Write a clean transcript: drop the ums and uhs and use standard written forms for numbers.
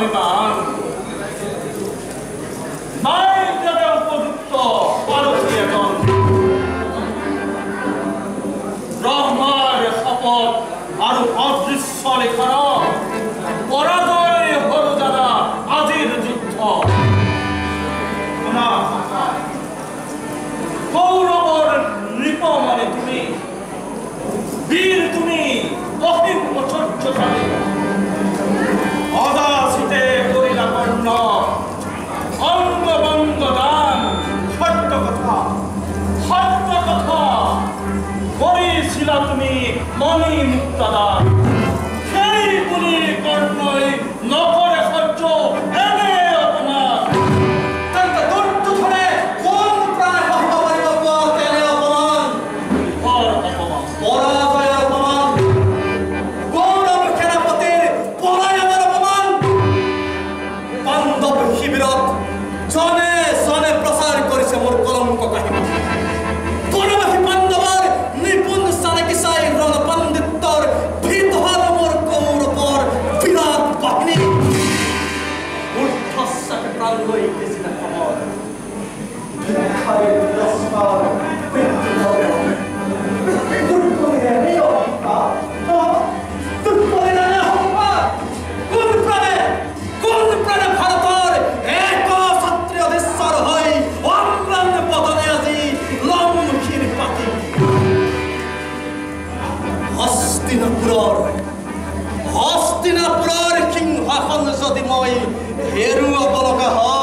স্বাভিমান নাই যাতে উপযুক্ত পারসী এজন ব্রহ্মার শপথ আর অদৃশ্য লেখার পরাজয় হল দাদা আজির যুদ্ধ কৌরবর নৃপ মানে তুমি বীর তুমি অহিম ঐশ্বর্যশালী অদাসিতে করিলা কর্ণ অঙ্গবঙ্গ দান সত্য কথা করেছিলা তুমি মনি মুক্তাদান সেই বলি কর্ণই নকরে সহ্য এনে অপমান তাকে দণ্ড ধরে কোন প্রাণে বাহবা পারিব পথ এনে অপমান পরাজয়ের অপমান গৌরব সেনাপতির পলায়নের অপমান পাণ্ডব শিবিরত জনে জনে প্রচার করেছে মোর কলঙ্ক কাহিনী বনবাসী পাণ্ডবৰ নিপুণ চানেকি চাই ৰণপণ্ডিতৰ ভীত হল মোর কৌরবর বিরাট বাহিনী ঊর্ধ্বশ্বাসে প্রাণ লৈ গেছিল খবর ভিক্ষায় তিরস্কার মৃত্যু হবে দুর্গমে নেই অহংকার দুর্গমে নেই অহংকার কোন প্রাণে ভারতর এক ক্ষত্রিয় দেশর হই অম্লান পদনে আজি লম্ঘির পাতি হস্তিনাপুৰৰ সিংহাসন যদি মই হেৰুৱাব লগা হয়